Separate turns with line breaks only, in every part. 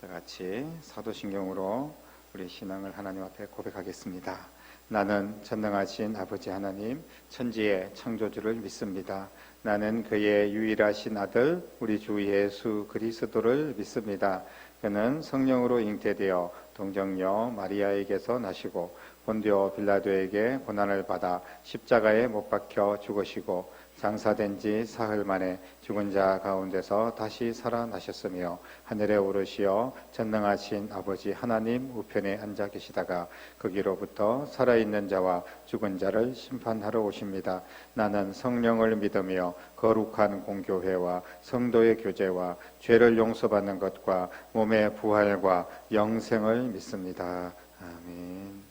다 같이 사도신경으로 우리 신앙을 하나님 앞에 고백하겠습니다. 나는 전능하신 아버지 하나님, 천지의 창조주를 믿습니다. 나는 그의 유일하신 아들 우리 주 예수 그리스도를 믿습니다. 그는 성령으로 잉태되어 동정녀 마리아에게서 나시고 본디오 빌라도에게 고난을 받아 십자가에 못 박혀 죽으시고 장사된 지 사흘 만에 죽은 자 가운데서 다시 살아나셨으며 하늘에 오르시어 전능하신 아버지 하나님 우편에 앉아 계시다가 거기로부터 살아있는 자와 죽은 자를 심판하러 오십니다. 나는 성령을 믿으며 거룩한 공교회와 성도의 교제와 죄를 용서받는 것과 몸의 부활과 영생을 믿습니다. 아멘.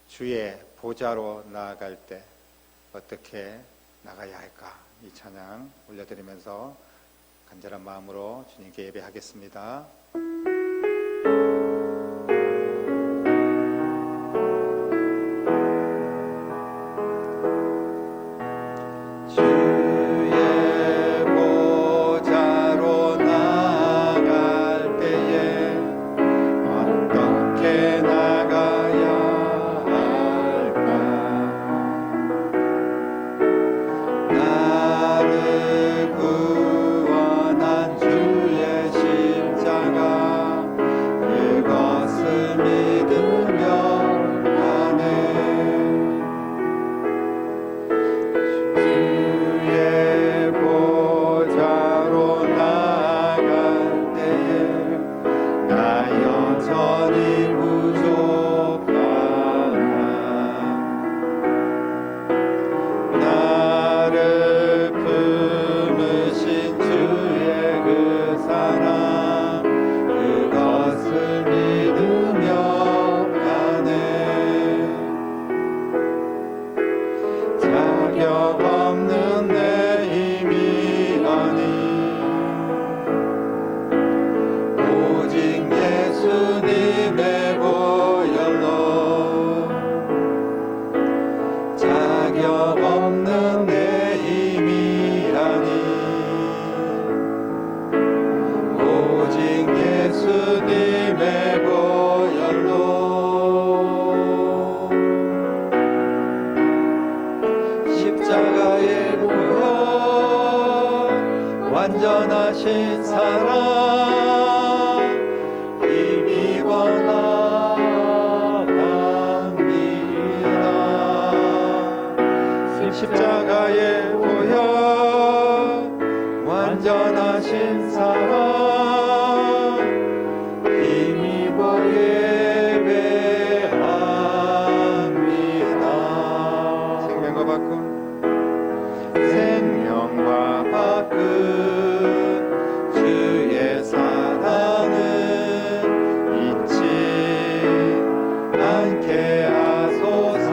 주의 보좌로 나아갈 때 어떻게 나가야 할까? 이 찬양 올려드리면서 간절한 마음으로 주님께 예배하겠습니다.
완전하신 사랑 힘이 원합니다. 십자가의 보혈 완전하신 사랑 힘입어 예배합니다.
생명과 바꾼
주의 사랑은 잊지 않게 하소서.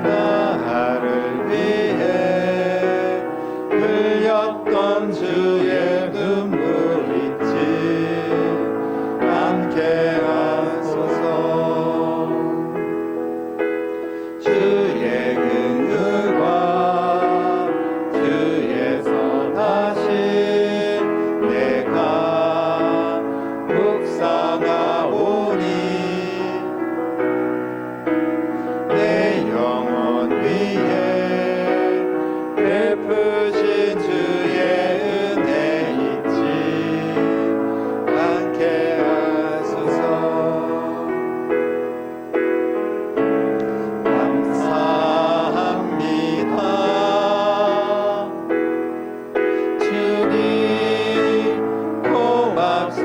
나를 위해 흘렸던 주의 눈물 잊지 않게 하소서. 주의 긍휼과 주의 선하심 내가 묵상하오니 내 영혼 위에 베푸신 주의 은혜 잊지 않게 하소서. 감사합니다. 주님 고맙습니다.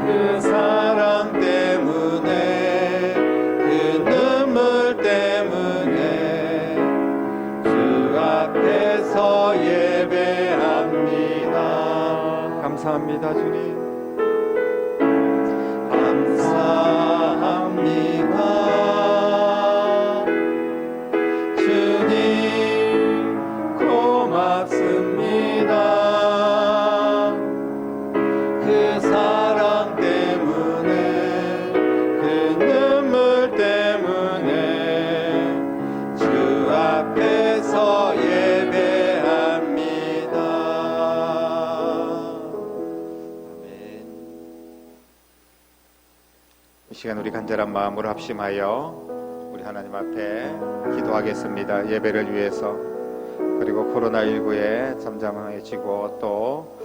그 사랑 때문에 그 눈물 때문에 주 앞에서 예배합니다.
감사합니다 주님.
감사합니다. 주님 고맙습니다. 그 사랑 때문에 그 눈물 때문에 주 앞에서 예배합니다.
시간 우리 간절한 마음으로 합심하여 우리 하나님 앞에 기도하겠습니다. 예배를 위해서, 그리고 코로나19에 잠잠해지고 또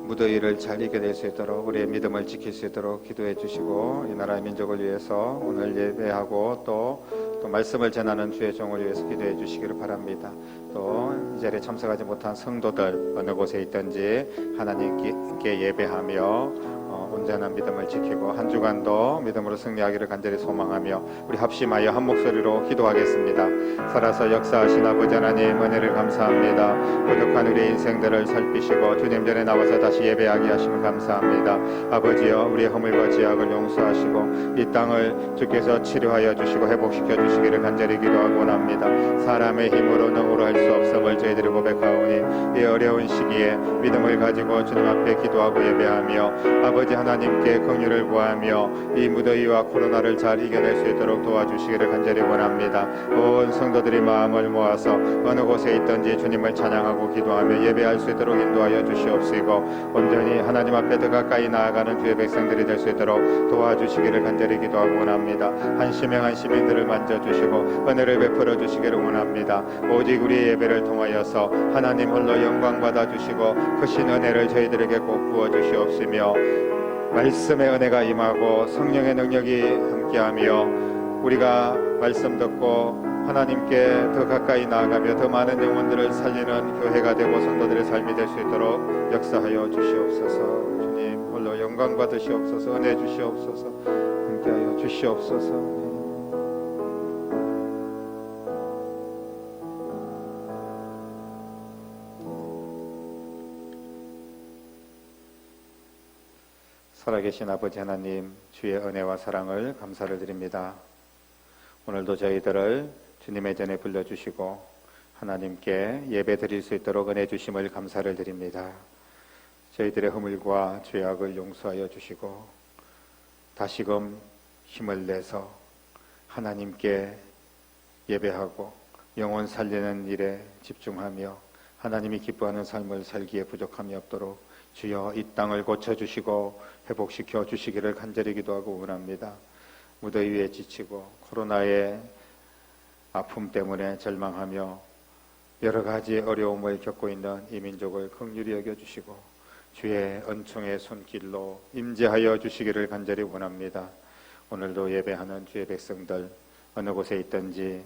무더위를 잘 이겨낼 수 있도록 우리의 믿음을 지킬 수 있도록 기도해 주시고, 이 나라의 민족을 위해서 오늘 예배하고 또 말씀을 전하는 주의 종을 위해서 기도해 주시기를 바랍니다. 또 이 자리에 참석하지 못한 성도들 어느 곳에 있든지 하나님께 예배하며 온전한 믿음을 지키고 한 주간도 믿음으로 승리하기를 간절히 소망하며 우리 합심하여 한 목소리로 기도하겠습니다. 살아서 역사하신 아버지 하나님, 은혜를 감사합니다. 부족한 우리의 인생들을 살피시고 주님 전에 나와서 다시 예배하게 하심을 감사합니다. 아버지여, 우리의 허물과 죄악을 용서하시고 이 땅을 주께서 치료하여 주시고 회복시켜 주시기를 간절히 기도하고 원합니다. 사람의 힘으로 능으로 할 수 없음을 저희들이 고백하오니 이 어려운 시기에 믿음을 가지고 주님 앞에 기도하고 예배하며 아버지 하나님께 긍휼을 구하며 이 무더위와 코로나를 잘 이겨낼 수 있도록 도와주시기를 간절히 원합니다. 온 성도들이 마음을 모아서 어느 곳에 있든지 주님을 찬양하고 기도하며 예배할 수 있도록 인도하여 주시옵시고, 온전히 하나님 앞에 더 가까이 나아가는 주의 백성들이 될 수 있도록 도와주시기를 간절히 기도하고 원합니다. 한심행한 시민들을 만져주시고 은혜를 베풀어 주시기를 원합니다. 오직 우리의 예배를 통하여서 하나님 홀로 영광 받아주시고 크신 은혜를 저희들에게 꼭 부어주시옵시며, 말씀의 은혜가 임하고 성령의 능력이 함께하며 우리가 말씀 듣고 하나님께 더 가까이 나아가며 더 많은 영혼들을 살리는 교회가 되고 성도들의 삶이 될 수 있도록 역사하여 주시옵소서. 주님 홀로 영광 받으시옵소서. 은혜 주시옵소서. 함께하여 주시옵소서. 살아계신 아버지 하나님, 주의 은혜와 사랑을 감사를 드립니다. 오늘도 저희들을 주님의 전에 불러주시고 하나님께 예배 드릴 수 있도록 은혜 주심을 감사를 드립니다. 저희들의 허물과 죄악을 용서하여 주시고 다시금 힘을 내서 하나님께 예배하고 영혼 살리는 일에 집중하며 하나님이 기뻐하는 삶을 살기에 부족함이 없도록 주여 이 땅을 고쳐주시고 회복시켜 주시기를 간절히 기도하고 원합니다. 무더위에 지치고 코로나의 아픔 때문에 절망하며 여러 가지 어려움을 겪고 있는 이 민족을 긍휼히 여겨주시고 주의 은총의 손길로 임재하여 주시기를 간절히 원합니다. 오늘도 예배하는 주의 백성들 어느 곳에 있든지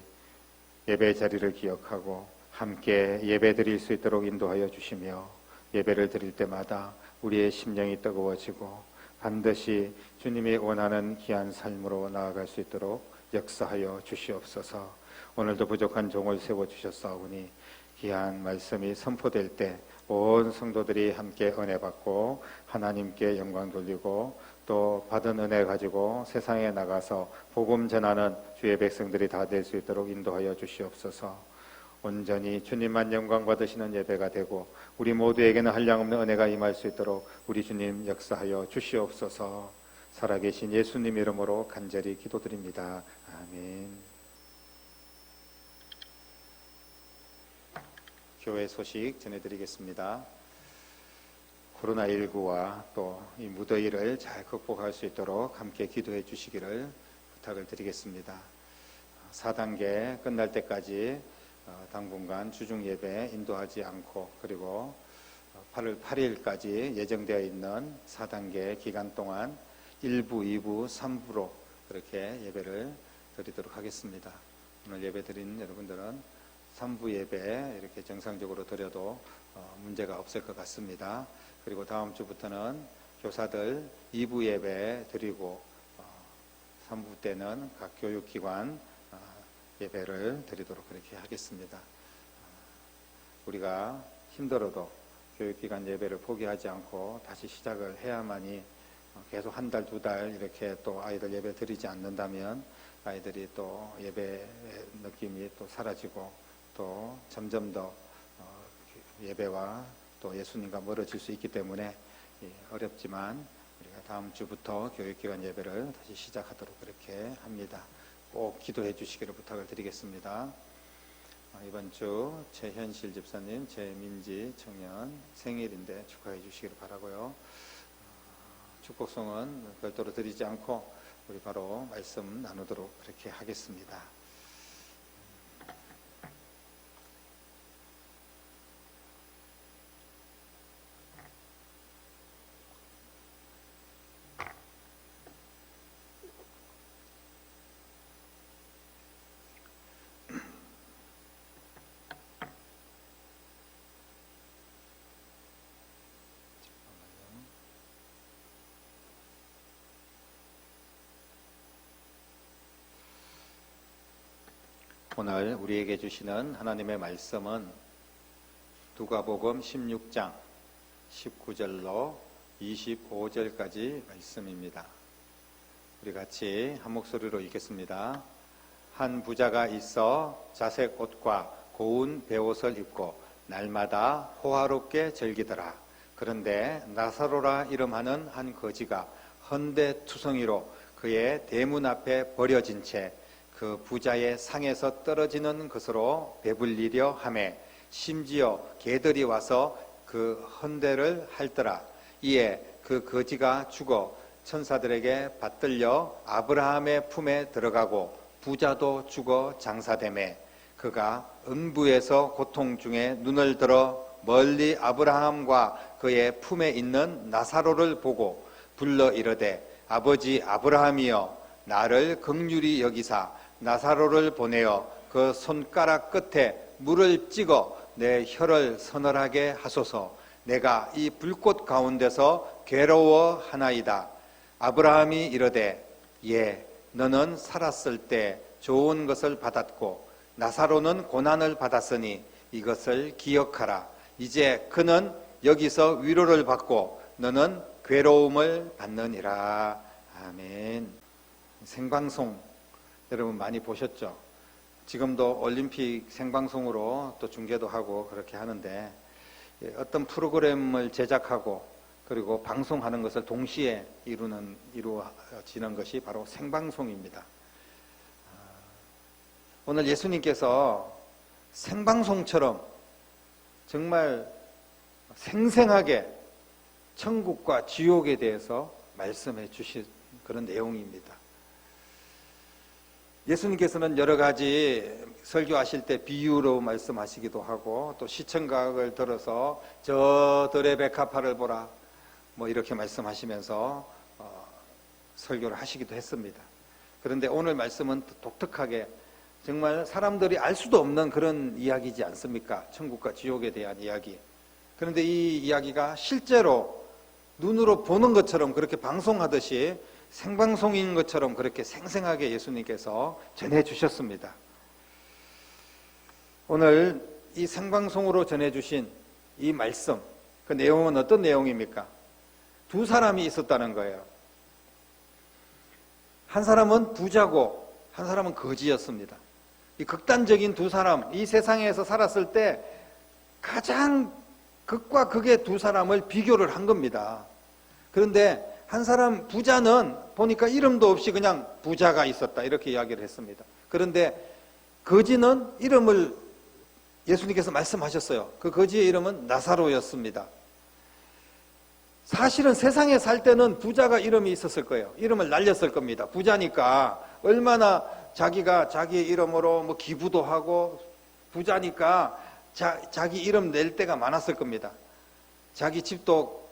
예배 자리를 기억하고 함께 예배 드릴 수 있도록 인도하여 주시며, 예배를 드릴 때마다 우리의 심령이 뜨거워지고 반드시 주님이 원하는 귀한 삶으로 나아갈 수 있도록 역사하여 주시옵소서. 오늘도 부족한 종을 세워주셨사오니 귀한 말씀이 선포될 때 온 성도들이 함께 은혜 받고 하나님께 영광 돌리고 또 받은 은혜 가지고 세상에 나가서 복음 전하는 주의 백성들이 다 될 수 있도록 인도하여 주시옵소서. 온전히 주님만 영광 받으시는 예배가 되고 우리 모두에게는 한량없는 은혜가 임할 수 있도록 우리 주님 역사하여 주시옵소서. 살아계신 예수님 이름으로 간절히 기도드립니다. 아멘. 교회 소식 전해드리겠습니다. 코로나19와 또 이 무더위를 잘 극복할 수 있도록 함께 기도해 주시기를 부탁을 드리겠습니다. 4단계 끝날 때까지 당분간 주중 예배 인도하지 않고, 그리고 8월 8일까지 예정되어 있는 4단계 기간 동안 1부, 2부, 3부로 그렇게 예배를 드리도록 하겠습니다. 오늘 예배 드린 여러분들은 3부 예배 이렇게 정상적으로 드려도 문제가 없을 것 같습니다. 그리고 다음 주부터는 교사들 2부 예배 드리고 3부 때는 각 교육기관 예배를 드리도록 그렇게 하겠습니다. 우리가 힘들어도 교육기관 예배를 포기하지 않고 다시 시작을 해야만이, 계속 한 달, 두 달 이렇게 또 아이들 예배 드리지 않는다면 아이들이 또 예배 느낌이 또 사라지고 또 점점 더 예배와 또 예수님과 멀어질 수 있기 때문에 어렵지만 우리가 다음 주부터 교육기관 예배를 다시 시작하도록 그렇게 합니다. 꼭 기도해 주시기를 부탁을 드리겠습니다. 이번 주 최현실 집사님, 최민지 청년 생일인데 축하해 주시기를 바라고요. 축복송은 별도로 드리지 않고 우리 바로 말씀 나누도록 그렇게 하겠습니다. 오늘 우리에게 주시는 하나님의 말씀은 누가복음 16장 19절로 25절까지 말씀입니다. 우리 같이 한 목소리로 읽겠습니다. 한 부자가 있어 자색 옷과 고운 베옷을 입고 날마다 호화롭게 즐기더라. 그런데 나사로라 이름하는 한 거지가 헌데투성이로 그의 대문 앞에 버려진 채 그 부자의 상에서 떨어지는 것으로 배불리려 하매 심지어 개들이 와서 그 헌데를 핥더라. 이에 그 거지가 죽어 천사들에게 받들려 아브라함의 품에 들어가고 부자도 죽어 장사되매 그가 음부에서 고통 중에 눈을 들어 멀리 아브라함과 그의 품에 있는 나사로를 보고 불러 이르되 아버지 아브라함이여 나를 긍휼히 여기사 나사로를 보내어 그 손가락 끝에 물을 찍어 내 혀를 서늘하게 하소서. 내가 이 불꽃 가운데서 괴로워하나이다. 아브라함이 이르되 예 너는 살았을 때 좋은 것을 받았고 나사로는 고난을 받았으니 이것을 기억하라. 이제 그는 여기서 위로를 받고 너는 괴로움을 받느니라. 아멘. 생방송 여러분 많이 보셨죠? 지금도 올림픽 생방송으로 또 중계도 하고 그렇게 하는데 어떤 프로그램을 제작하고 그리고 방송하는 것을 동시에 이루어지는 것이 바로 생방송입니다. 오늘 예수님께서 생방송처럼 정말 생생하게 천국과 지옥에 대해서 말씀해 주신 그런 내용입니다. 예수님께서는 여러 가지 설교하실 때 비유로 말씀하시기도 하고 또 시청각을 들어서 저 들의 백합화를 보라 뭐 이렇게 말씀하시면서 설교를 하시기도 했습니다. 그런데 오늘 말씀은 독특하게 정말 사람들이 알 수도 없는 그런 이야기지 않습니까? 천국과 지옥에 대한 이야기. 그런데 이 이야기가 실제로 눈으로 보는 것처럼 그렇게 방송하듯이 생방송인 것처럼 그렇게 생생하게 예수님께서 전해주셨습니다. 오늘 이 생방송으로 전해주신 이 말씀, 그 내용은 어떤 내용입니까? 두 사람이 있었다는 거예요. 한 사람은 부자고 한 사람은 거지였습니다. 이 극단적인 두 사람, 이 세상에서 살았을 때 가장 극과 극의 두 사람을 비교를 한 겁니다. 그런데 한 사람 부자는 보니까 이름도 없이 그냥 부자가 있었다 이렇게 이야기를 했습니다. 그런데 거지는 이름을 예수님께서 말씀하셨어요. 그 거지의 이름은 나사로였습니다. 사실은 세상에 살 때는 부자가 이름이 있었을 거예요. 이름을 날렸을 겁니다. 부자니까 얼마나 자기가 자기 이름으로 뭐 기부도 하고 부자니까 자기 이름 낼 때가 많았을 겁니다. 자기 집도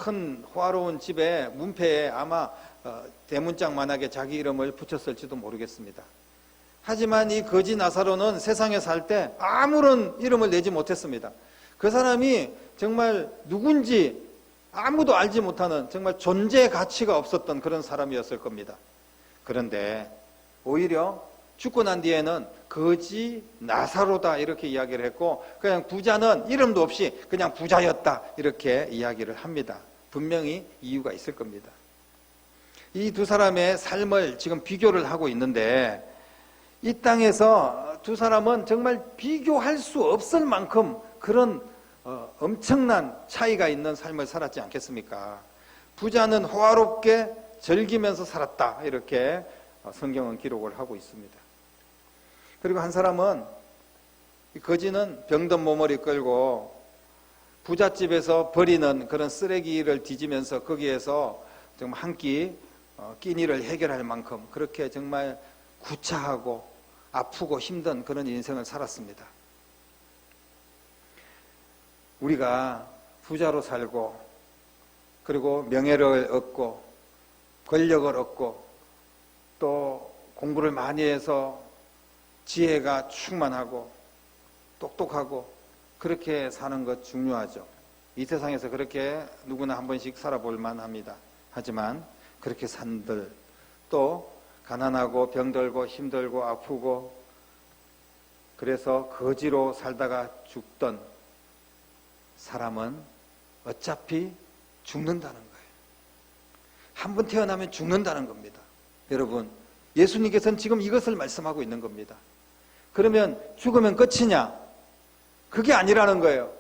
큰 호화로운 집에 문패에 아마 대문짝만하게 자기 이름을 붙였을지도 모르겠습니다. 하지만 이 거지 나사로는 세상에 살 때 아무런 이름을 내지 못했습니다. 그 사람이 정말 누군지 아무도 알지 못하는 정말 존재 가치가 없었던 그런 사람이었을 겁니다. 그런데 오히려 죽고 난 뒤에는 거지 나사로다 이렇게 이야기를 했고 그냥 부자는 이름도 없이 그냥 부자였다 이렇게 이야기를 합니다. 분명히 이유가 있을 겁니다. 이 두 사람의 삶을 지금 비교를 하고 있는데 이 땅에서 두 사람은 정말 비교할 수 없을 만큼 그런 엄청난 차이가 있는 삶을 살았지 않겠습니까? 부자는 호화롭게 즐기면서 살았다 이렇게 성경은 기록을 하고 있습니다. 그리고 한 사람은 거지는 병든 몸을 끌고 부잣집에서 버리는 그런 쓰레기를 뒤지면서 거기에서 정말 한 끼 끼니를 해결할 만큼 그렇게 정말 구차하고 아프고 힘든 그런 인생을 살았습니다. 우리가 부자로 살고 그리고 명예를 얻고 권력을 얻고 또 공부를 많이 해서 지혜가 충만하고 똑똑하고 그렇게 사는 것 중요하죠. 이 세상에서 그렇게 누구나 한 번씩 살아볼 만합니다. 하지만 그렇게 산들 또 가난하고 병들고 힘들고 아프고 그래서 거지로 살다가 죽던 사람은 어차피 죽는다는 거예요. 한 번 태어나면 죽는다는 겁니다. 여러분, 예수님께서는 지금 이것을 말씀하고 있는 겁니다. 그러면 죽으면 끝이냐? 그게 아니라는 거예요.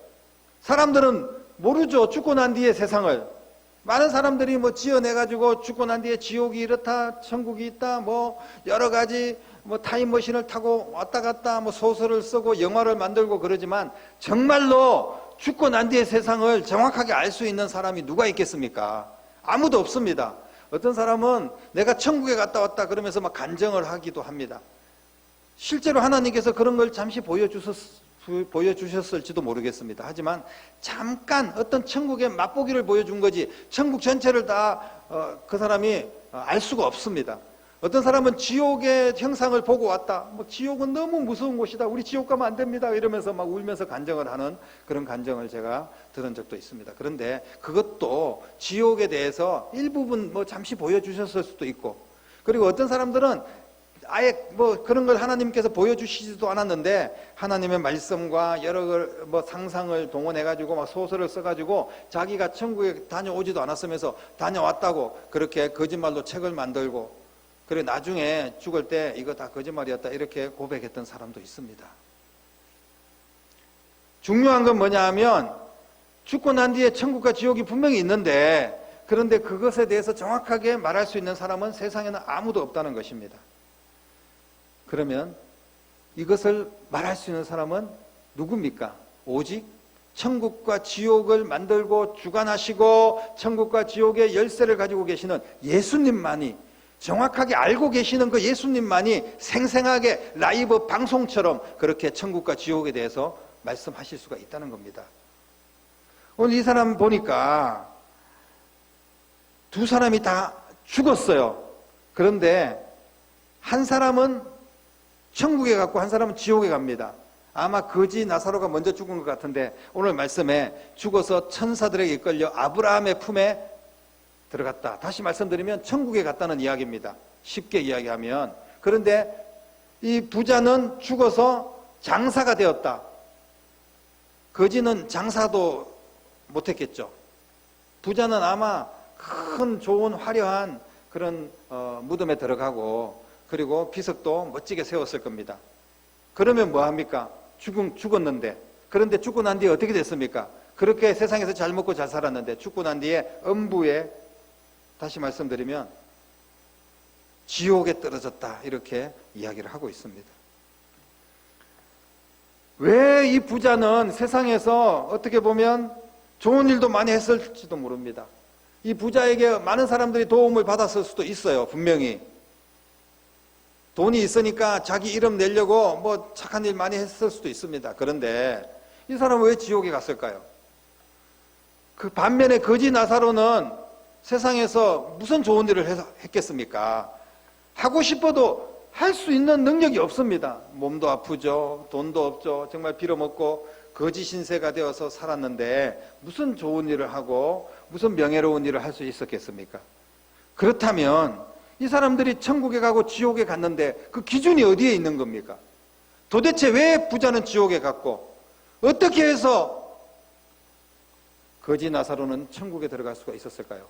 사람들은 모르죠. 죽고 난 뒤의 세상을. 많은 사람들이 뭐 지어내가지고 죽고 난 뒤에 지옥이 이렇다, 천국이 있다, 뭐 여러 가지 뭐 타임머신을 타고 왔다 갔다 뭐 소설을 쓰고 영화를 만들고 그러지만 정말로 죽고 난 뒤의 세상을 정확하게 알 수 있는 사람이 누가 있겠습니까? 아무도 없습니다. 어떤 사람은 내가 천국에 갔다 왔다 그러면서 막 간증을 하기도 합니다. 실제로 하나님께서 그런 걸 잠시 보여주셨을지도 모르겠습니다. 하지만 잠깐 어떤 천국의 맛보기를 보여준 거지 천국 전체를 다 그 사람이 알 수가 없습니다. 어떤 사람은 지옥의 형상을 보고 왔다. 뭐 지옥은 너무 무서운 곳이다. 우리 지옥 가면 안 됩니다. 이러면서 막 울면서 간증을 하는 그런 간증을 제가 들은 적도 있습니다. 그런데 그것도 지옥에 대해서 일부분 뭐 잠시 보여주셨을 수도 있고, 그리고 어떤 사람들은 아예 뭐 그런 걸 하나님께서 보여주시지도 않았는데 하나님의 말씀과 여러 뭐 상상을 동원해가지고 막 소설을 써가지고 자기가 천국에 다녀오지도 않았으면서 다녀왔다고 그렇게 거짓말로 책을 만들고, 그리고 나중에 죽을 때 이거 다 거짓말이었다 이렇게 고백했던 사람도 있습니다. 중요한 건 뭐냐 하면 죽고 난 뒤에 천국과 지옥이 분명히 있는데, 그런데 그것에 대해서 정확하게 말할 수 있는 사람은 세상에는 아무도 없다는 것입니다. 그러면 이것을 말할 수 있는 사람은 누굽니까? 오직 천국과 지옥을 만들고 주관하시고 천국과 지옥의 열쇠를 가지고 계시는 예수님만이, 정확하게 알고 계시는 그 예수님만이 생생하게 라이브 방송처럼 그렇게 천국과 지옥에 대해서 말씀하실 수가 있다는 겁니다. 오늘 이 사람 보니까 두 사람이 다 죽었어요. 그런데 한 사람은 천국에 갔고 한 사람은 지옥에 갑니다. 아마 거지 나사로가 먼저 죽은 것 같은데 오늘 말씀에 죽어서 천사들에게 이끌려 아브라함의 품에 들어갔다. 다시 말씀드리면 천국에 갔다는 이야기입니다. 쉽게 이야기하면. 그런데 이 부자는 죽어서 장사가 되었다. 거지는 장사도 못했겠죠. 부자는 아마 큰 좋은 화려한 그런 무덤에 들어가고 그리고 비석도 멋지게 세웠을 겁니다. 그러면 뭐합니까? 죽었는데. 그런데 죽고 난 뒤에 어떻게 됐습니까? 그렇게 세상에서 잘 먹고 잘 살았는데 죽고 난 뒤에 음부에, 다시 말씀드리면 지옥에 떨어졌다 이렇게 이야기를 하고 있습니다. 왜 이 부자는 세상에서 어떻게 보면 좋은 일도 많이 했을지도 모릅니다. 이 부자에게 많은 사람들이 도움을 받았을 수도 있어요. 분명히 돈이 있으니까 자기 이름 내려고 뭐 착한 일 많이 했을 수도 있습니다. 그런데 이 사람은 왜 지옥에 갔을까요? 그 반면에 거지 나사로는 세상에서 무슨 좋은 일을 했겠습니까? 하고 싶어도 할 수 있는 능력이 없습니다. 몸도 아프죠. 돈도 없죠. 정말 빌어먹고 거지 신세가 되어서 살았는데 무슨 좋은 일을 하고 무슨 명예로운 일을 할 수 있었겠습니까? 그렇다면 이 사람들이 천국에 가고 지옥에 갔는데 그 기준이 어디에 있는 겁니까? 도대체 왜 부자는 지옥에 갔고 어떻게 해서 거지 나사로는 천국에 들어갈 수가 있었을까요?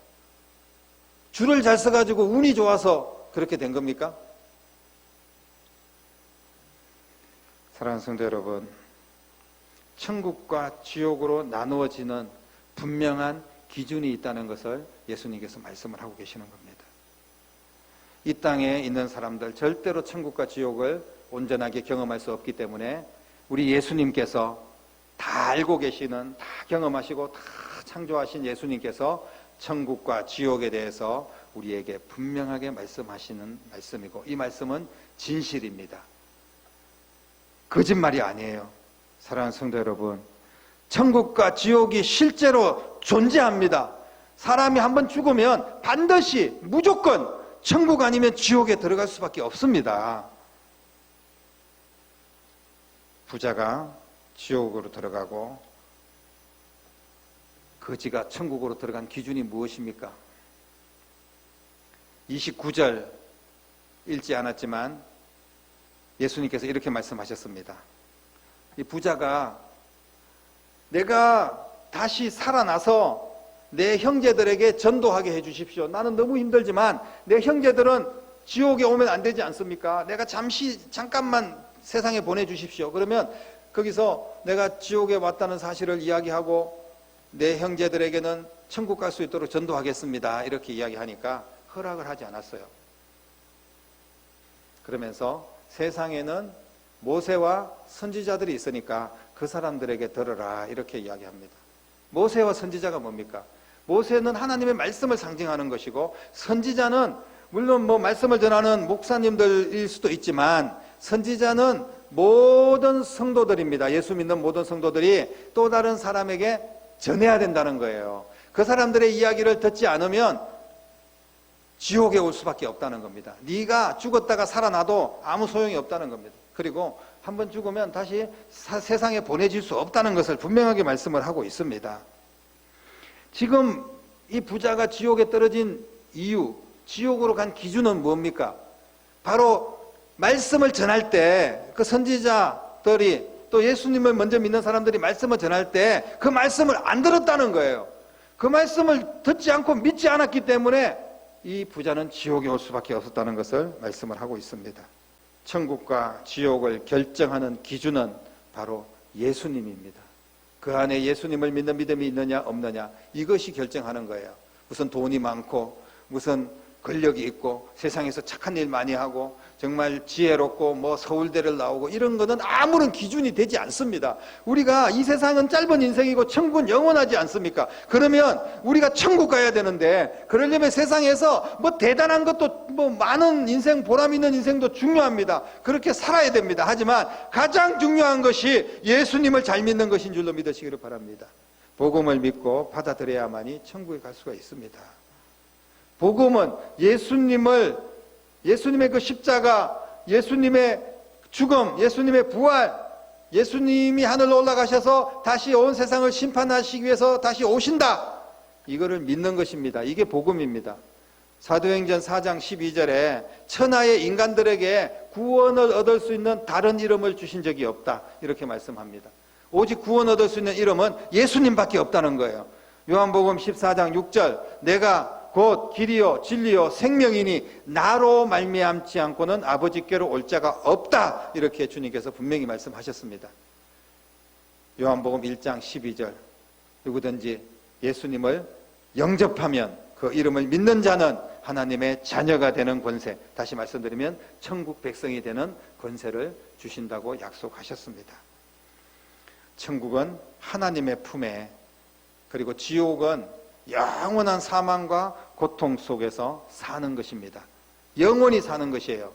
줄을 잘 써가지고 운이 좋아서 그렇게 된 겁니까? 사랑하는 성도 여러분, 천국과 지옥으로 나누어지는 분명한 기준이 있다는 것을 예수님께서 말씀을 하고 계시는 겁니다. 이 땅에 있는 사람들 절대로 천국과 지옥을 온전하게 경험할 수 없기 때문에 우리 예수님께서 다 알고 계시는, 다 경험하시고 다 창조하신 예수님께서 천국과 지옥에 대해서 우리에게 분명하게 말씀하시는 말씀이고, 이 말씀은 진실입니다. 거짓말이 아니에요. 사랑하는 성도 여러분, 천국과 지옥이 실제로 존재합니다. 사람이 한번 죽으면 반드시 무조건 천국 아니면 지옥에 들어갈 수밖에 없습니다. 부자가 지옥으로 들어가고 거지가 천국으로 들어간 기준이 무엇입니까? 29절 읽지 않았지만 예수님께서 이렇게 말씀하셨습니다. 이 부자가 내가 다시 살아나서 내 형제들에게 전도하게 해 주십시오. 나는 너무 힘들지만 내 형제들은 지옥에 오면 안 되지 않습니까? 내가 잠깐만 세상에 보내주십시오. 그러면 거기서 내가 지옥에 왔다는 사실을 이야기하고 내 형제들에게는 천국 갈 수 있도록 전도하겠습니다. 이렇게 이야기하니까 허락을 하지 않았어요. 그러면서 세상에는 모세와 선지자들이 있으니까 그 사람들에게 들으라 이렇게 이야기합니다. 모세와 선지자가 뭡니까? 모세는 하나님의 말씀을 상징하는 것이고, 선지자는 물론 말씀을 전하는 목사님들일 수도 있지만 선지자는 모든 성도들입니다. 예수 믿는 모든 성도들이 또 다른 사람에게 전해야 된다는 거예요. 그 사람들의 이야기를 듣지 않으면 지옥에 올 수밖에 없다는 겁니다. 네가 죽었다가 살아나도 아무 소용이 없다는 겁니다. 그리고 한번 죽으면 다시 세상에 보내질 수 없다는 것을 분명하게 말씀을 하고 있습니다. 지금 이 부자가 지옥에 떨어진 이유, 지옥으로 간 기준은 뭡니까? 바로 말씀을 전할 때 그 선지자들이 또 예수님을 먼저 믿는 사람들이 말씀을 전할 때 그 말씀을 안 들었다는 거예요. 그 말씀을 듣지 않고 믿지 않았기 때문에 이 부자는 지옥에 올 수밖에 없었다는 것을 말씀을 하고 있습니다. 천국과 지옥을 결정하는 기준은 바로 예수님입니다. 그 안에 예수님을 믿는 믿음이 있느냐 없느냐, 이것이 결정하는 거예요. 무슨 돈이 많고 무슨 권력이 있고 세상에서 착한 일 많이 하고 정말 지혜롭고 서울대를 나오고 이런 거는 아무런 기준이 되지 않습니다. 우리가 이 세상은 짧은 인생이고 천국은 영원하지 않습니까? 그러면 우리가 천국 가야 되는데, 그러려면 세상에서 대단한 것도 많은 인생, 보람 있는 인생도 중요합니다. 그렇게 살아야 됩니다. 하지만 가장 중요한 것이 예수님을 잘 믿는 것인 줄로 믿으시기를 바랍니다. 복음을 믿고 받아들여야만이 천국에 갈 수가 있습니다. 복음은 예수님의 그 십자가, 예수님의 죽음, 예수님의 부활, 예수님이 하늘로 올라가셔서 다시 온 세상을 심판하시기 위해서 다시 오신다, 이거를 믿는 것입니다. 이게 복음입니다. 사도행전 4장 12절에 천하의 인간들에게 구원을 얻을 수 있는 다른 이름을 주신 적이 없다, 이렇게 말씀합니다. 오직 구원 얻을 수 있는 이름은 예수님밖에 없다는 거예요. 요한복음 14장 6절, 내가 곧 길이요 진리요 생명이니 나로 말미암지 않고는 아버지께로 올 자가 없다, 이렇게 주님께서 분명히 말씀하셨습니다. 요한복음 1장 12절, 누구든지 예수님을 영접하면 그 이름을 믿는 자는 하나님의 자녀가 되는 권세, 다시 말씀드리면 천국 백성이 되는 권세를 주신다고 약속하셨습니다. 천국은 하나님의 품에, 그리고 지옥은 영원한 사망과 고통 속에서 사는 것입니다. 영원히 사는 것이에요.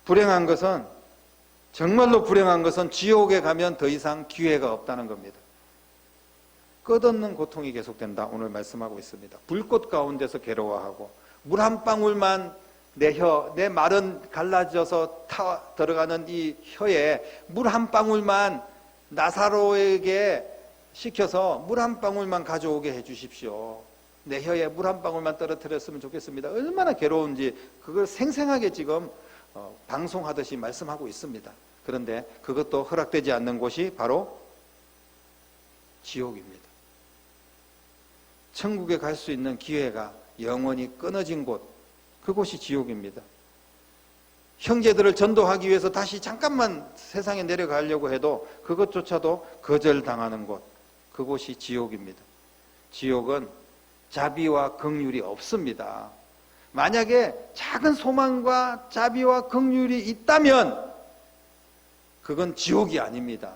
불행한 것은, 정말로 불행한 것은 지옥에 가면 더 이상 기회가 없다는 겁니다. 끝없는 고통이 계속된다, 오늘 말씀하고 있습니다. 불꽃 가운데서 괴로워하고, 물 한 방울만 내 말은 갈라져서 들어가는 이 혀에 물 한 방울만 나사로에게 시켜서 물 한 방울만 가져오게 해 주십시오. 내 혀에 물 한 방울만 떨어뜨렸으면 좋겠습니다. 얼마나 괴로운지 그걸 생생하게 지금 방송하듯이 말씀하고 있습니다. 그런데 그것도 허락되지 않는 곳이 바로 지옥입니다. 천국에 갈 수 있는 기회가 영원히 끊어진 곳, 그곳이 지옥입니다. 형제들을 전도하기 위해서 다시 잠깐만 세상에 내려가려고 해도 그것조차도 거절당하는 곳, 그곳이 지옥입니다. 지옥은 자비와 긍휼이 없습니다. 만약에 작은 소망과 자비와 긍휼이 있다면 그건 지옥이 아닙니다.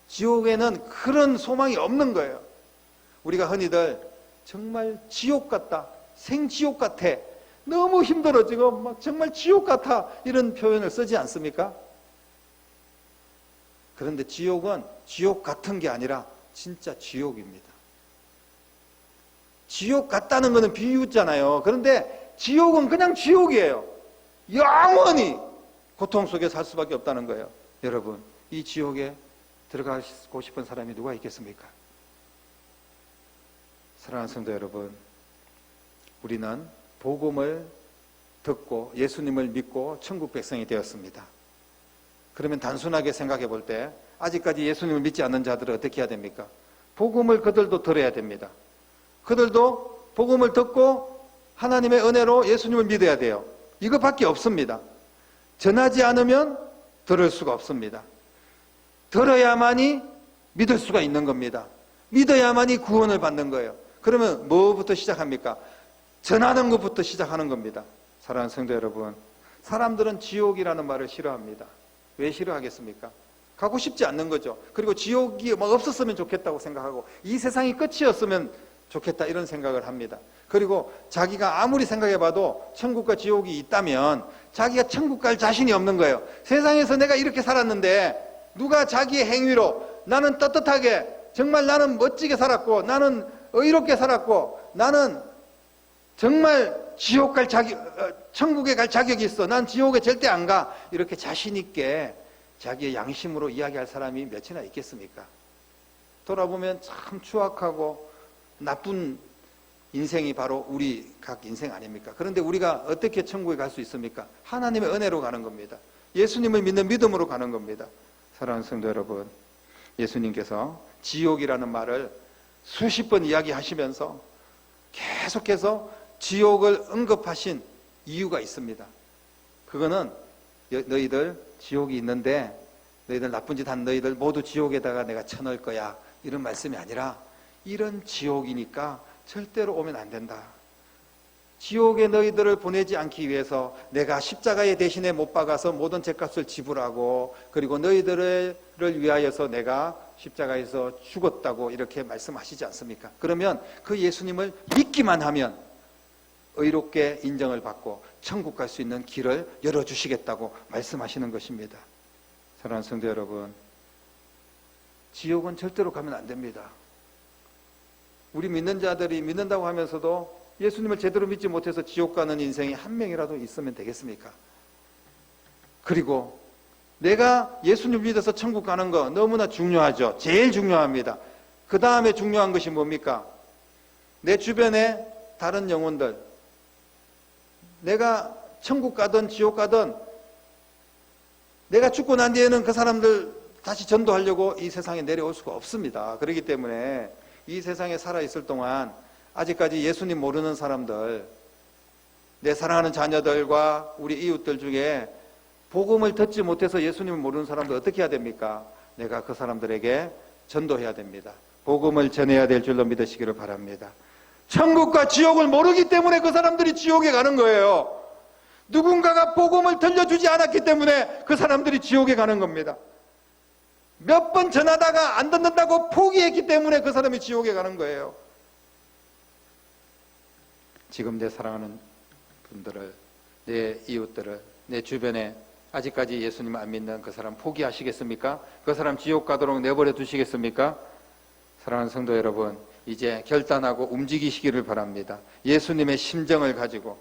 지옥에는 그런 소망이 없는 거예요.
우리가 흔히들 정말 지옥 같다, 생지옥 같아, 너무 힘들어, 지금 막 정말 지옥 같아, 이런 표현을 쓰지 않습니까? 그런데 지옥은 지옥 같은 게 아니라 진짜 지옥입니다. 지옥 같다는 것은 비유잖아요. 그런데 지옥은 그냥 지옥이에요. 영원히 고통 속에 살 수밖에 없다는 거예요. 여러분, 이 지옥에 들어가고 싶은 사람이 누가 있겠습니까? 사랑하는 성도 여러분, 우리는 복음을 듣고 예수님을 믿고 천국 백성이 되었습니다. 그러면 단순하게 생각해 볼 때 아직까지 예수님을 믿지 않는 자들은 어떻게 해야 됩니까? 복음을 그들도 들어야 됩니다. 그들도 복음을 듣고 하나님의 은혜로 예수님을 믿어야 돼요. 이것밖에 없습니다. 전하지 않으면 들을 수가 없습니다. 들어야만이 믿을 수가 있는 겁니다. 믿어야만이 구원을 받는 거예요. 그러면 뭐부터 시작합니까? 전하는 것부터 시작하는 겁니다. 사랑하는 성도 여러분, 사람들은 지옥이라는 말을 싫어합니다. 왜 싫어하겠습니까? 가고 싶지 않는 거죠. 그리고 지옥이 막 없었으면 좋겠다고 생각하고 이 세상이 끝이었으면 좋겠다 이런 생각을 합니다. 그리고 자기가 아무리 생각해봐도 천국과 지옥이 있다면 자기가 천국 갈 자신이 없는 거예요. 세상에서 내가 이렇게 살았는데 누가 자기의 행위로 나는 떳떳하게 정말 나는 멋지게 살았고 나는 의롭게 살았고 나는 정말 지옥 갈 천국에 갈 자격이 있어. 난 지옥에 절대 안 가. 이렇게 자신 있게 자기의 양심으로 이야기할 사람이 몇이나 있겠습니까? 돌아보면 참 추악하고 나쁜 인생이 바로 우리 각 인생 아닙니까? 그런데 우리가 어떻게 천국에 갈 수 있습니까? 하나님의 은혜로 가는 겁니다. 예수님을 믿는 믿음으로 가는 겁니다. 사랑하는 성도 여러분, 예수님께서 지옥이라는 말을 수십 번 이야기하시면서 계속해서 지옥을 언급하신 이유가 있습니다. 그거는 너희들 지옥이 있는데 너희들 나쁜 짓 한 너희들 모두 지옥에다가 내가 쳐넣을 거야 이런 말씀이 아니라 이런 지옥이니까 절대로 오면 안 된다. 지옥에 너희들을 보내지 않기 위해서 내가 십자가에 대신에 못 박아서 모든 죄값을 지불하고 그리고 너희들을 위하여서 내가 십자가에서 죽었다고 이렇게 말씀하시지 않습니까? 그러면 그 예수님을 믿기만 하면 의롭게 인정을 받고 천국 갈 수 있는 길을 열어주시겠다고 말씀하시는 것입니다. 사랑하는 성도 여러분, 지옥은 절대로 가면 안 됩니다. 우리 믿는 자들이 믿는다고 하면서도 예수님을 제대로 믿지 못해서 지옥 가는 인생이 한 명이라도 있으면 되겠습니까? 그리고 내가 예수님 믿어서 천국 가는 거 너무나 중요하죠. 제일 중요합니다. 그 다음에 중요한 것이 뭡니까? 내 주변에 다른 영혼들, 내가 천국 가든 지옥 가든 내가 죽고 난 뒤에는 그 사람들 다시 전도하려고 이 세상에 내려올 수가 없습니다. 그렇기 때문에 이 세상에 살아있을 동안 아직까지 예수님 모르는 사람들, 내 사랑하는 자녀들과 우리 이웃들 중에 복음을 듣지 못해서 예수님을 모르는 사람들 어떻게 해야 됩니까? 내가 그 사람들에게 전도해야 됩니다. 복음을 전해야 될 줄로 믿으시기를 바랍니다. 천국과 지옥을 모르기 때문에 그 사람들이 지옥에 가는 거예요. 누군가가 복음을 들려주지 않았기 때문에 그 사람들이 지옥에 가는 겁니다. 몇 번 전하다가 안 듣는다고 포기했기 때문에 그 사람이 지옥에 가는 거예요. 지금 내 사랑하는 분들을, 내 이웃들을, 내 주변에 아직까지 예수님 안 믿는 그 사람 포기하시겠습니까? 그 사람 지옥 가도록 내버려 두시겠습니까? 사랑하는 성도 여러분, 이제 결단하고 움직이시기를 바랍니다. 예수님의 심정을 가지고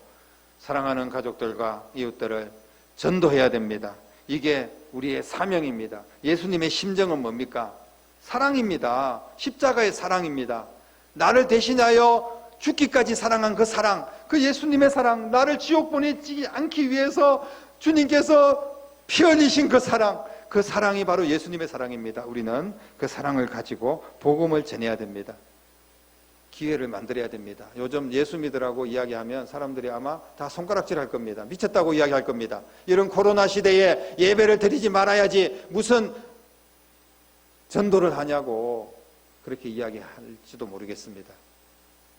사랑하는 가족들과 이웃들을 전도해야 됩니다. 이게 우리의 사명입니다. 예수님의 심정은 뭡니까? 사랑입니다. 십자가의 사랑입니다. 나를 대신하여 죽기까지 사랑한 그 사랑, 그 예수님의 사랑, 나를 지옥 보내지 않기 위해서 주님께서 피 흘리신 그 사랑, 그 사랑이 바로 예수님의 사랑입니다. 우리는 그 사랑을 가지고 복음을 전해야 됩니다. 기회를 만들어야 됩니다. 요즘 예수 믿으라고 이야기하면 사람들이 아마 다 손가락질 할 겁니다. 미쳤다고 이야기할 겁니다. 이런 코로나 시대에 예배를 드리지 말아야지 무슨 전도를 하냐고 그렇게 이야기할지도 모르겠습니다.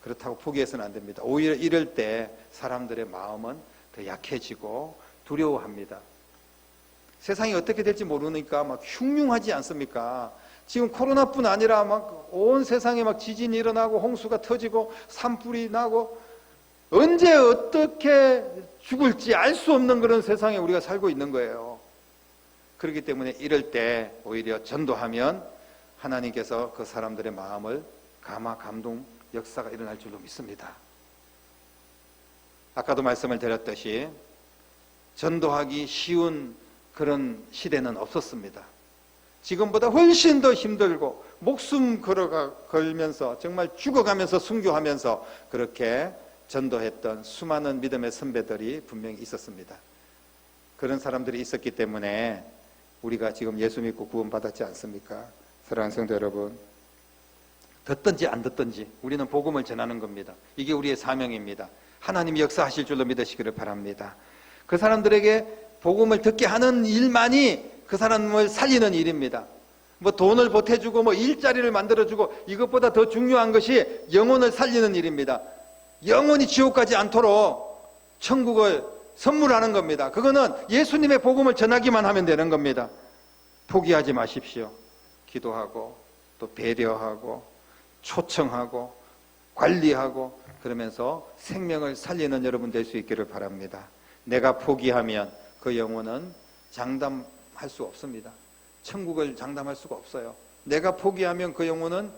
그렇다고 포기해서는 안 됩니다. 오히려 이럴 때 사람들의 마음은 더 약해지고 두려워합니다. 세상이 어떻게 될지 모르니까 막 흉흉하지 않습니까? 지금 코로나뿐 아니라 막 온 세상에 막 지진이 일어나고 홍수가 터지고 산불이 나고 언제 어떻게 죽을지 알 수 없는 그런 세상에 우리가 살고 있는 거예요. 그렇기 때문에 이럴 때 오히려 전도하면 하나님께서 그 사람들의 마음을 감화 감동 역사가 일어날 줄로 믿습니다. 아까도 말씀을 드렸듯이 전도하기 쉬운 그런 시대는 없었습니다. 지금보다 훨씬 더 힘들고 목숨 걸면서 정말 죽어가면서 순교하면서 그렇게 전도했던 수많은 믿음의 선배들이 분명히 있었습니다. 그런 사람들이 있었기 때문에 우리가 지금 예수 믿고 구원받았지 않습니까? 사랑하는 성도 여러분, 듣든지 안 듣든지 우리는 복음을 전하는 겁니다. 이게 우리의 사명입니다. 하나님이 역사하실 줄로 믿으시기를 바랍니다. 그 사람들에게 복음을 듣게 하는 일만이 그 사람을 살리는 일입니다. 뭐 돈을 보태주고 뭐 일자리를 만들어주고 이것보다 더 중요한 것이 영혼을 살리는 일입니다. 영혼이 지옥 가지 않도록 천국을 선물하는 겁니다. 그거는 예수님의 복음을 전하기만 하면 되는 겁니다. 포기하지 마십시오. 기도하고 또 배려하고 초청하고 관리하고 그러면서 생명을 살리는 여러분 될 수 있기를 바랍니다. 내가 포기하면 그 영혼은 장담할 수 없습니다. 천국을 장담할 수가 없어요. 내가 포기하면 그 영혼은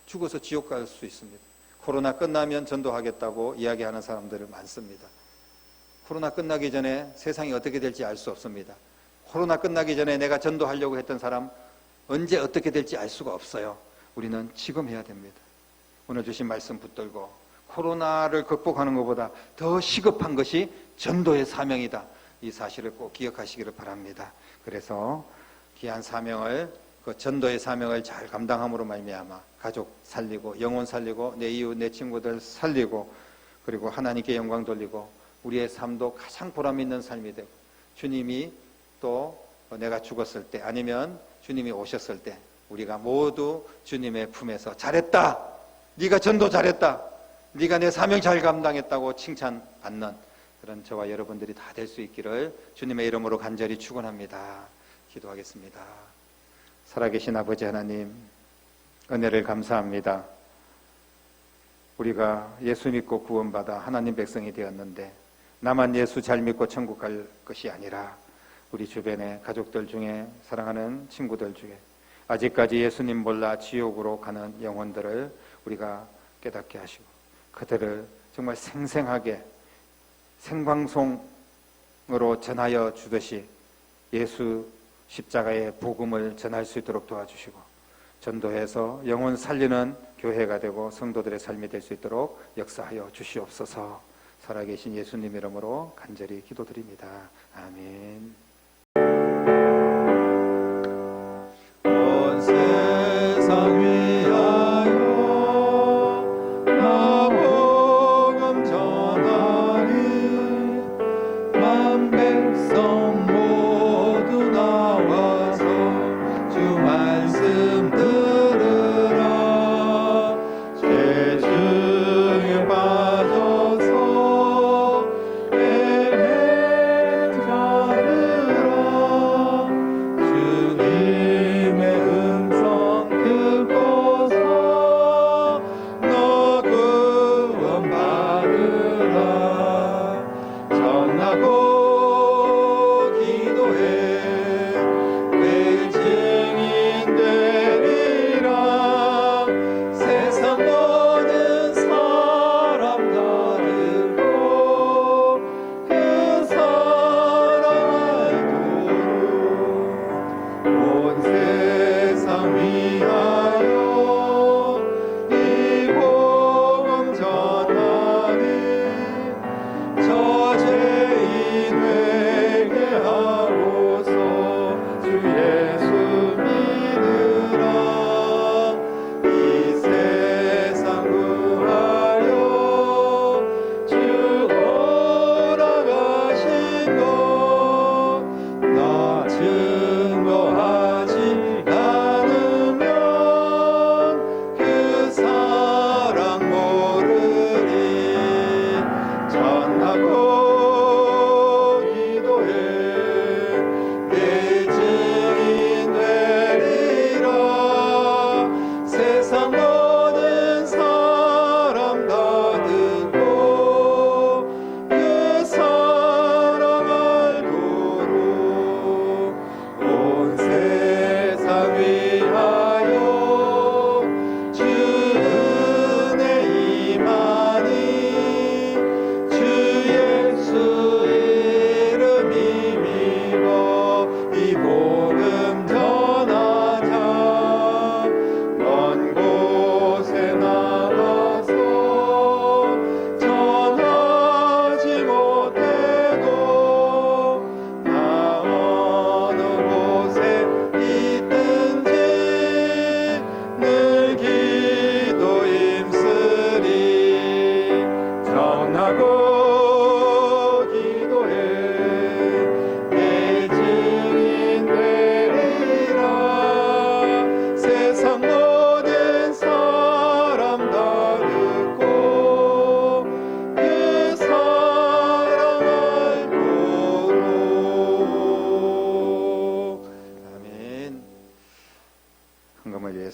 죽어서 지옥 갈 수 있습니다. 코로나 끝나면 전도하겠다고 이야기하는 사람들이 많습니다. 코로나 끝나기 전에 세상이 어떻게 될지 알 수 없습니다. 코로나 끝나기 전에 내가 전도하려고 했던 사람 언제 어떻게 될지 알 수가 없어요. 우리는 지금 해야 됩니다. 오늘 주신 말씀 붙들고 코로나를 극복하는 것보다 더 시급한 것이 전도의 사명이다. 이 사실을 꼭 기억하시기를 바랍니다. 그래서 귀한 사명을, 그 전도의 사명을 잘 감당함으로 말미암아 가족 살리고 영혼 살리고 내 이웃 내 친구들 살리고 그리고 하나님께 영광 돌리고 우리의 삶도 가장 보람 있는 삶이 되고 주님이 또 내가 죽었을 때 아니면 주님이 오셨을 때 우리가 모두 주님의 품에서 잘했다, 네가 전도 잘했다, 네가 내 사명 잘 감당했다고 칭찬받는 그런 저와 여러분들이 다 될 수 있기를 주님의 이름으로 간절히 축원합니다. 기도하겠습니다. 살아계신 아버지 하나님, 은혜를 감사합니다. 우리가 예수 믿고 구원받아 하나님 백성이 되었는데 나만 예수 잘 믿고 천국 갈 것이 아니라 우리 주변의 가족들 중에 사랑하는 친구들 중에 아직까지 예수님 몰라 지옥으로 가는 영혼들을 우리가 깨닫게 하시고 그들을 정말 생생하게 생방송으로 전하여 주듯이 예수 십자가의 복음을 전할 수 있도록 도와주시고 전도해서 영혼 살리는 교회가 되고 성도들의 삶이 될 수 있도록 역사하여 주시옵소서. 살아계신 예수님 이름으로 간절히 기도드립니다. 아멘.
온 세상 위하여 나 복음 전하리 만 백성 모두 나와서 주 말씀 들으라. 죄 중에 빠져서 헤맨 자를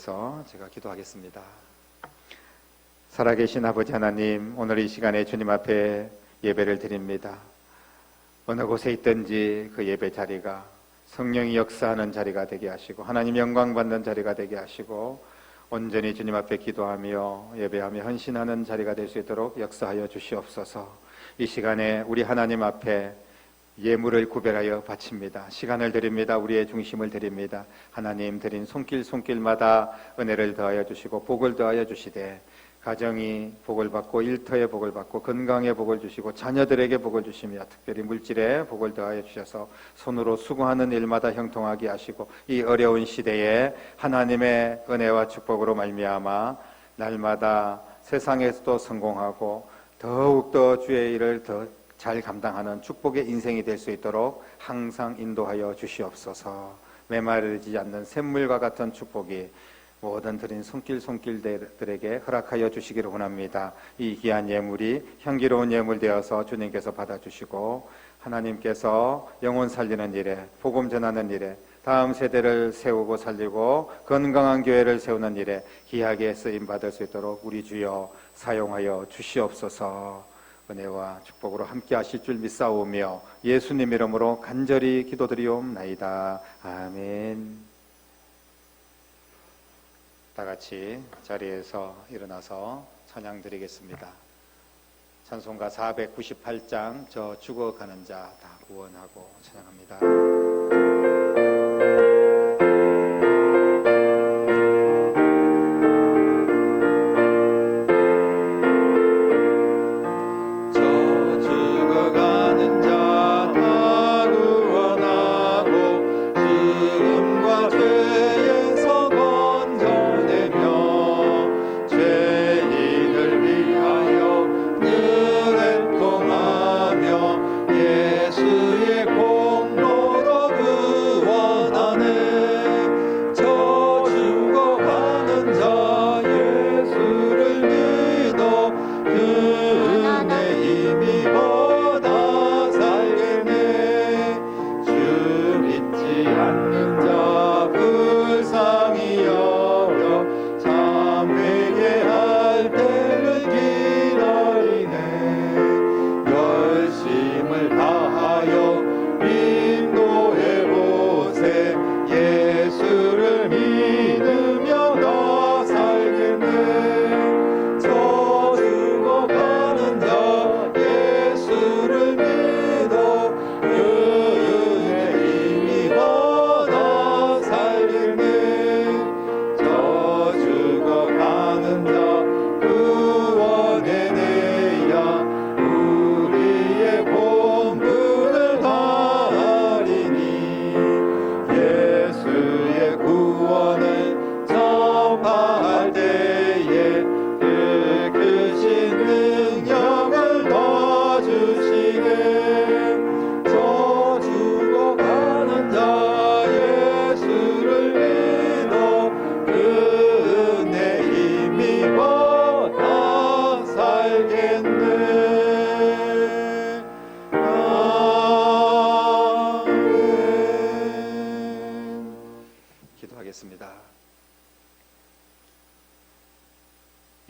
위해서 제가 기도하겠습니다. 살아계신 아버지 하나님, 오늘 이 시간에 주님 앞에 예배를 드립니다. 어느 곳에 있든지 그 예배 자리가 성령이 역사하는 자리가 되게 하시고 하나님 영광 받는 자리가 되게 하시고 온전히 주님 앞에 기도하며 예배하며 헌신하는 자리가 될 수 있도록 역사하여 주시옵소서. 이 시간에 우리 하나님 앞에 예물을 구별하여 바칩니다. 시간을 드립니다. 우리의 중심을 드립니다. 하나님 드린 손길마다 은혜를 더하여 주시고 복을 더하여 주시되 가정이 복을 받고 일터에 복을 받고 건강에 복을 주시고 자녀들에게 복을 주시며 특별히 물질에 복을 더하여 주셔서 손으로 수고하는 일마다 형통하게 하시고 이 어려운 시대에 하나님의 은혜와 축복으로 말미암아 날마다 세상에서도 성공하고 더욱더 주의 일을 더 잘 감당하는 축복의 인생이 될 수 있도록 항상 인도하여 주시옵소서. 메마르지 않는 샘물과 같은 축복이 모든 드린 손길들에게 허락하여 주시기를 원합니다. 이 귀한 예물이 향기로운 예물 되어서 주님께서 받아주시고 하나님께서 영혼 살리는 일에 복음 전하는 일에 다음 세대를 세우고 살리고 건강한 교회를 세우는 일에 귀하게 쓰임받을 수 있도록 우리 주여 사용하여 주시옵소서. 은혜와 축복으로 함께 하실 줄 믿사오며 예수님 이름으로 간절히 기도드리옵나이다. 아멘. 다 같이 자리에서 일어나서 찬양 드리겠습니다. 찬송가 498장 저 죽어가는 자 다 구원하고 찬양합니다.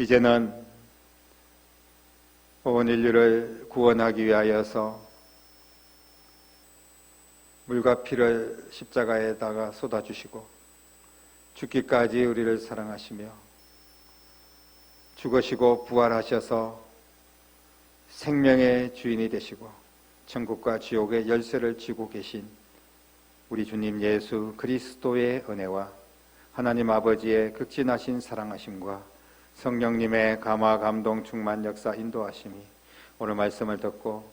이제는 온 인류를 구원하기 위하여서 물과 피를 십자가에다가 쏟아주시고 죽기까지 우리를 사랑하시며 죽으시고 부활하셔서 생명의 주인이 되시고 천국과 지옥의 열쇠를 쥐고 계신 우리 주님 예수 그리스도의 은혜와 하나님 아버지의 극진하신 사랑하심과 성령님의 감화 감동 충만 역사 인도하심이 오늘 말씀을 듣고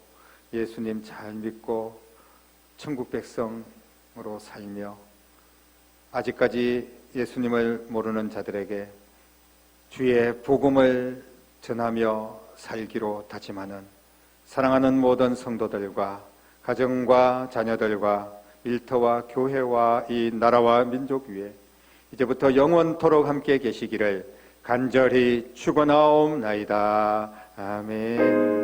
예수님 잘 믿고 천국 백성으로 살며 아직까지 예수님을 모르는 자들에게 주의 복음을 전하며 살기로 다짐하는 사랑하는 모든 성도들과 가정과 자녀들과 일터와 교회와 이 나라와 민족 위에 이제부터 영원토록 함께 계시기를 간절히 축원하옵나이다. 아멘.